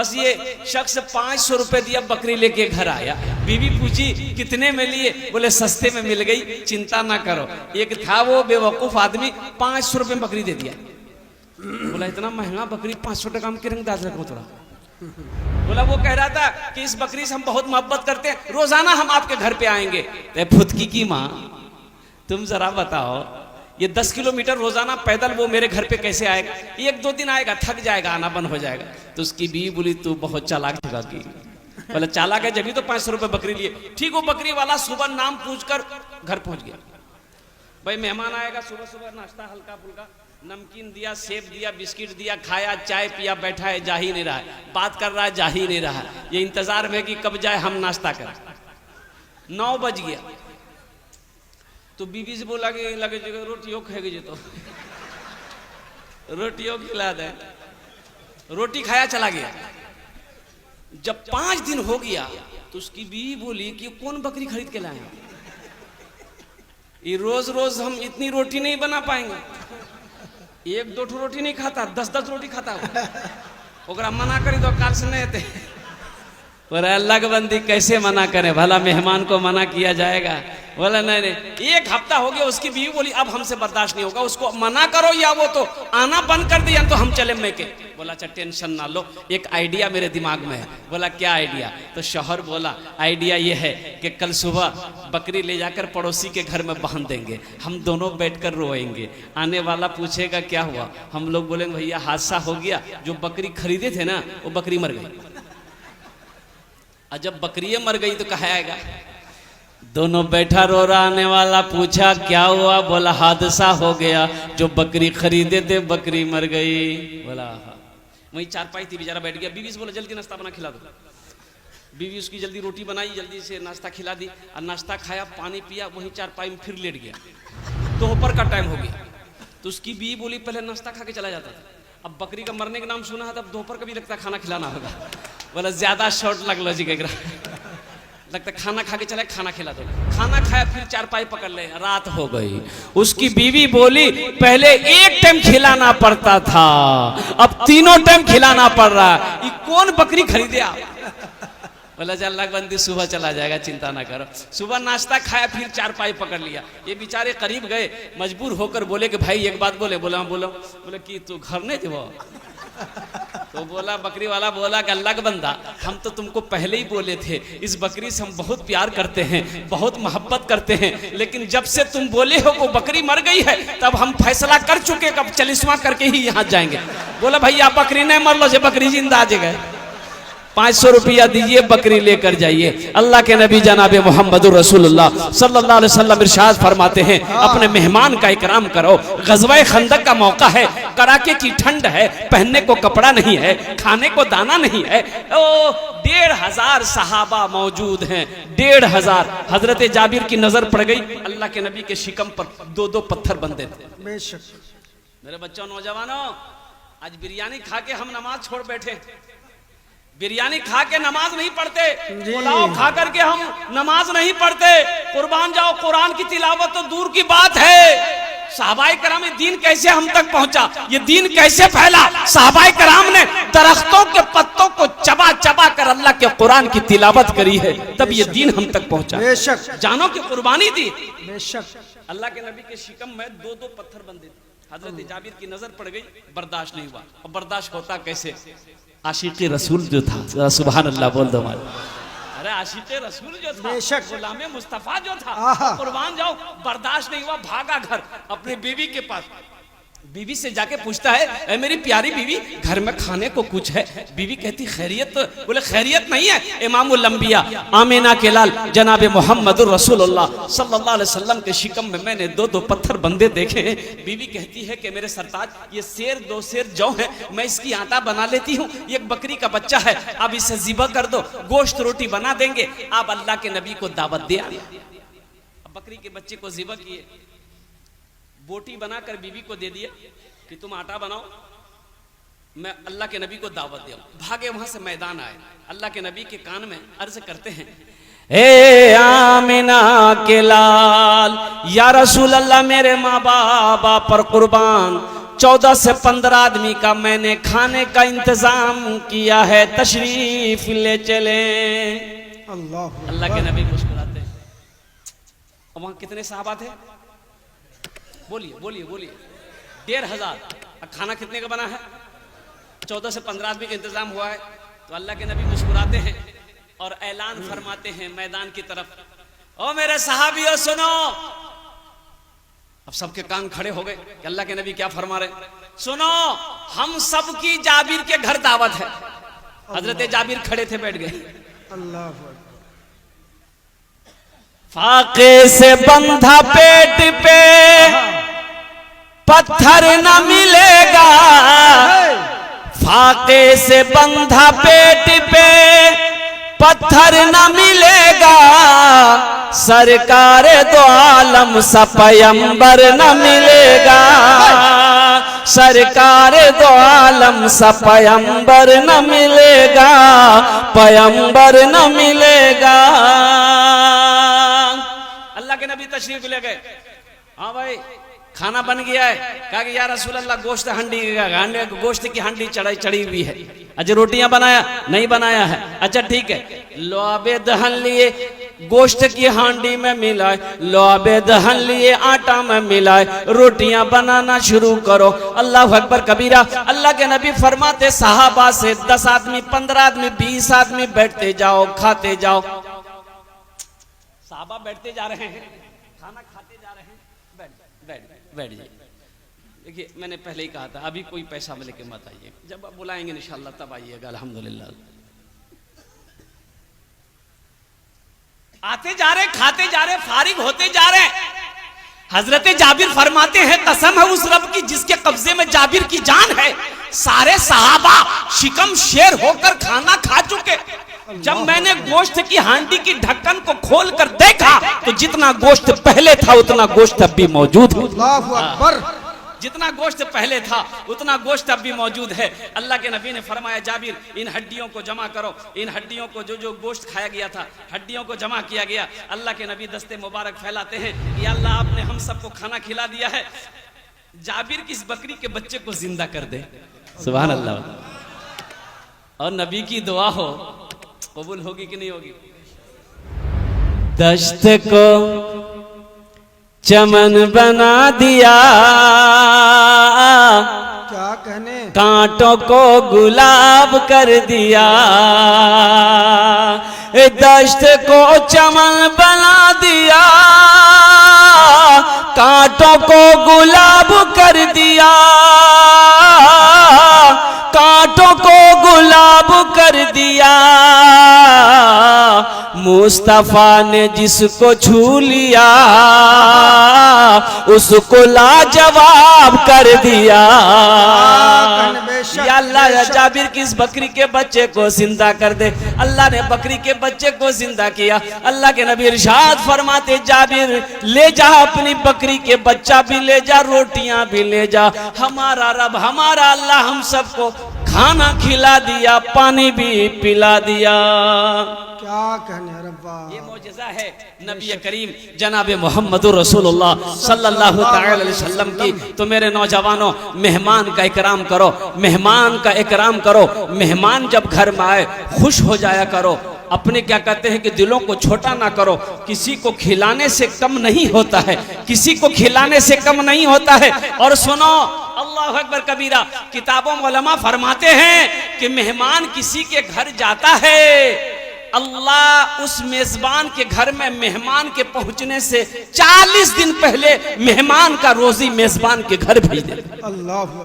बस ये शख्स 500 रुपए दिया, बकरी लेके घर आया। बीवी पूछी कितने में लिए? बोले सस्ते में मिल गई, चिंता ना करो। एक था वो बेवकूफ आदमी, 500 रुपए में बकरी दे दिया। बोला इतना महंगा बकरी 500 टका में किरण दाद रखो थोड़ा। बोला वो कह रहा था कि इस बकरी से हम बहुत मोहब्बत करते हैं, रोजाना हम आपके घर पे आएंगे। फुदकी की माँ, तुम जरा बताओ ये 10 किलोमीटर रोजाना पैदल वो मेरे घर पे कैसे आएगा? 1-2 दिन आएगा, थक जाएगा, आना बंद हो जाएगा। तो उसकी बीवी बोली तू बहुत चालाक ठगा की। बोला चालाक है जब तो 500 रुपए बकरी लिए। ठीक, वो बकरी वाला सुबह नाम पूछकर घर पहुंच गया। भाई मेहमान आएगा, सुबह सुबह नाश्ता हल्का फुल्का, नमकीन दिया, सेब दिया, बिस्किट दिया, खाया, चाय पिया, बैठा है, जा ही नहीं रहा है, बात कर रहा है, जा ही नहीं रहा है। ये इंतजार में कि कब जाए हम नाश्ता करें। 9 बज गया तो बीवी से बोला कि लगे रोटियों खाएगी जी, तो रोटियों खिला दे। रोटी खाया, चला गया। जब 5 दिन हो गया तो उसकी बीवी बोली कि कौन बकरी खरीद के लाए? ये रोज रोज हम इतनी रोटी नहीं बना पाएंगे। 1-2 रोटी नहीं खाता, 10-10 रोटी खाता। ओकरा मना करी तो काल से नहीं थे। पर अल्लाह के बंदी कैसे मना करे, भला मेहमान को मना किया जाएगा? बोला नहीं। 1 हफ्ता हो गया, उसकी बीवी बोली अब हमसे बर्दाश्त नहीं होगा, उसको मना करो या वो तो आना बंद कर दिया तो हम चले मैके। बोला अच्छा टेंशन ना लो, एक आइडिया मेरे दिमाग में है। बोला क्या आइडिया? तो शौहर बोला आइडिया ये है कि कल सुबह बकरी ले जाकर पड़ोसी के घर में बांध देंगे, हम दोनों बैठकर रोएंगे। आने वाला पूछेगा क्या हुआ, हम लोग बोलेंगे भैया हादसा हो गया, जो बकरी खरीदे थे ना वो बकरी मर गई। और जब बकरी मर गई तो कहा आएगा? दोनों बैठा रो रहा, आने वाला पूछा क्या हुआ? बोला हादसा हो गया, जो बकरी खरीदे थे बकरी मर गई। बोला वहीं चारपाई थी, बेचारा बैठ गया। बीवी से बोला जल्दी नाश्ता बना खिला दो। बीवी उसकी जल्दी रोटी बनाई, जल्दी से नाश्ता खिला दी और नाश्ता खाया, पानी पिया, वहीं चारपाई में फिर लेट गया। दोपहर का टाइम हो गया तो उसकी बीवी बोली पहले नाश्ता खा के चला जाता था, अब बकरी का मरने का नाम सुना है तब दोपहर का भी लगता खाना खिलाना होगा। बोला ज्यादा शॉर्ट लगलो जी, लगता खाना खा के चले, खाना खिला दो। खाना खाया, फिर चारपाई पकड़ ले, रात हो गई। उसकी बीवी बोली पहले 1 टाइम खिलाना पड़ता था, अब 3 टाइम खिलाना पड़ रहा है, ये कौन बकरी खरीदे आप? बोला अल्लाह बंदी सुबह चला जाएगा, चिंता ना करो। सुबह नाश्ता खाया, फिर चारपाई पकड़ लिया। ये बेचारे करीब गए, मजबूर होकर बोले कि भाई एक बात बोले। बोला बोलो। बोले कि तू घर नहीं थे वो? तो बोला बकरी वाला बोला कि अल्लाह का बंदा हम तो तुमको पहले ही बोले थे, इस बकरी से हम बहुत प्यार करते हैं, बहुत मोहब्बत करते हैं, लेकिन जब से तुम बोले हो वो बकरी मर गई है तब हम फैसला कर चुके, कब 40वां करके ही यहाँ जाएंगे। बोला भैया बकरी नहीं मर लो, बकरी जिंदा आ जाएगा, 500 रुपया दीजिए, बकरी लेकर जाइए। अल्लाह के नबी जनाबे मोहम्मद रसूलुल्लाह सल्लल्लाहु अलैहि वसल्लम इरशाद फरमाते हैं अपने मेहमान का इकराम करो। ग़ज़वा खंदक का मौका है, कड़ाके की ठंड है, पहनने को कपड़ा नहीं है, खाने को दाना नहीं है। ओ 1,500 सहाबा मौजूद हैं, 1,500। हजरत जाबिर की नजर पड़ गई, अल्लाह के नबी के शिकम पर 2-2 पत्थर बंधे थे। मेरे बच्चों नौजवानों, आज बिरयानी खा के हम नमाज छोड़ बैठे। बिरयानी खा के नमाज नहीं पढ़ते, पुलाव खा करके हम नमाज नहीं पढ़ते। कुर्बान जाओ, कुरान की तिलावत तो दूर की बात है। सहाबाए कराम, ये दीन कैसे हम तक पहुंचा, ये दीन कैसे फैला? सहाबाए कराम ने दरख्तों के पत्तों को चबा चबा कर अल्लाह के कुरान की तिलावत करी है, तब ये दीन हम तक पहुंचा। बेशक जानों की कुर्बानी दी। बेशक अल्लाह के नबी के शिकम में 2-2 पत्थर बंधे थे। हजरत जाबिर की नजर पड़ गई, बर्दाश्त नहीं हुआ। और बर्दाश्त होता कैसे? आशिक़े रसूल जो था, सुभान अल्लाह बोल दो माल। अरे आशिक़े रसूल जो था, गुलामे मुस्तफा जो था, कुर्बान जाओ, बर्दाश्त नहीं हुआ, भागा घर अपनी बीवी के पास। बीवी से जाके पूछता है ए मेरी प्यारी बीवी, घर में खाने को कुछ है? बीवी कहती खैरियत? बोले खैरियत नहीं है, इमामुल अंबिया आमिना के लाल जनाबे मोहम्मद रसूलुल्लाह सल्लल्लाहु अलैहि वसल्लम के शिकम में मैंने 2-2 पत्थर बंधे देखे। बीवी कहती है कि मेरे सरताज, ये सेर 2 सेर जौ है, मैं इसकी आटा बना लेती हूँ, ये एक बकरी का बच्चा है, आप इसे ज़िबा कर दो, गोश्त रोटी बना देंगे, आप अल्लाह के नबी को दावत दे। बकरी के बच्चे को ज़िबा किए, बोटी बनाकर बीवी को दे दिया कि तुम आटा बनाओ, मैं अल्लाह के नबी को दावत दूं। भागे वहां से मैदान आए, अल्लाह के नबी के कान में अर्ज करते हैं ए आमिना के लाल, या रसूल अल्लाह, मेरे माँ बाबा पर कुर्बान, 14 से 15 आदमी का मैंने खाने का इंतजाम किया है, तशरीफ ले चले। अल्लाह के नबी मुस्कुराते हैं। और वहां कितने साहबा थे? बोलिए बोलिए बोलिए। 1500। खाना कितने का बना है? 14 से 15 आदमी का इंतजाम हुआ है। तो अल्लाह के नबी मुस्कुराते हैं और ऐलान फरमाते हैं मैदान की तरफ, ओ मेरे सहाबियों सुनो। अब सबके कान खड़े हो गए कि अल्लाह के नबी क्या फरमा रहे। सुनो, हम सब की जाबिर के घर दावत है। हजरत जाबिर खड़े थे, बैठ गए। अल्लाह फाके से बंधा पेट पे पत्थर न मिलेगा, फाके से बंधा पेट पे पत्थर न मिलेगा, सरकार दो आलम सा पैगंबर न मिलेगा, सरकार दो आलम सा पैगंबर न मिलेगा, पैगंबर न मिलेगा। अल्लाह के नबी तशरीफ ले गए। हाँ भाई, खाना बन गया है। कहा कि या रसूल अल्लाह गोश्त गोश्त की हंडी चढ़ी हुई है। अच्छा रोटियां बनाया? नहीं बनाया है। अच्छा ठीक है, लोआबे दहन लिए गोश्त की हांडी में मिलाए, लोआबे दहन लिए आटा में मिलाए, रोटियां बनाना शुरू करो। अल्लाह अकबर कबीरा। अल्लाह के नबी फरमाते सहाबा से 10 आदमी 15 आदमी 20 आदमी बैठते जाओ, खाते जाओ। साहबा बैठते जा रहे हैं, खाना खाते जा रहे हैं। बैठ जाइए। देखिए मैंने पहले ही कहा था, अभी कोई पैसा लेके मत आइए, जब आप बुलाएंगे इंशाल्लाह तब आइएगा। अल्हम्दुलिल्लाह। आते जा रहे, खाते जा रहे, फारिग होते जा रहे। हजरत जाबिर फरमाते हैं कसम है उस रब की जिसके कब्जे में जाबिर की जान है, सारे सहाबा शिकम शेर होकर खाना खा चुके। जब मैंने गोश्त की हांडी की ढक्कन को खोल कर देखा तो जितना गोश्त पहले था उतना गोश्त अब भी मौजूद है। अल्लाहु अकबर। जितना गोश्त पहले था उतना गोश्त अब भी मौजूद है। अल्लाह के नबी ने फरमाया जाबिर इन हड्डियों को जमा करो। इन हड्डियों को जो गोश्त खाया गया था हड्डियों को जमा किया गया। अल्लाह के नबी दस्ते मुबारक फैलाते हैं कि अल्लाह आपने हम सबको खाना खिला दिया है, जाबिर की इस बकरी के बच्चे को जिंदा कर दे। सुभान अल्लाह। और नबी की दुआ हो, कबूल होगी कि नहीं होगी? दश्त को चमन बना दिया, क्या कहने, कांटों को गुलाब कर दिया। दश्त को चमन बना दिया, कांटों को गुलाब कर दिया, कांटों को गुलाब कर दिया। मुस्तफा ने जिसको छू लिया उसको लाजवाब कर दिया। या अल्लाह जाबिर की इस बकरी के बच्चे को जिंदा कर दे। अल्लाह ने बकरी के बच्चे को जिंदा किया। अल्लाह के नबी इरशाद फरमाते जाबिर ले जा अपनी बकरी के बच्चा भी ले जा, रोटियां भी ले जा। हमारा रब हमारा अल्लाह हम सबको खाना खिला दिया, पानी भी पिला दिया। क्या कहने रब्बा। ये मौजज़ा है नबी करीम जनाब मोहम्मद रसूलुल्लाह सल्लल्लाहु अलैहि वसल्लम की। तो मेरे नौजवानों, मेहमान का इकराम करो, मेहमान का इकराम करो। मेहमान जब घर में आए खुश हो जाया करो। अपने क्या कहते हैं कि दिलों को छोटा ना करो। किसी को खिलाने से कम नहीं होता है, किसी को खिलाने से कम नहीं होता है। और सुनो, अल्लाह अकबर कबीरा, किताबों में उलमा फरमाते हैं कि मेहमान किसी के घर जाता है, अल्लाह उस मेजबान के घर में मेहमान के पहुंचने से 40 दिन पहले मेहमान का रोजी मेजबान के घर भेज दे। अल्लाह।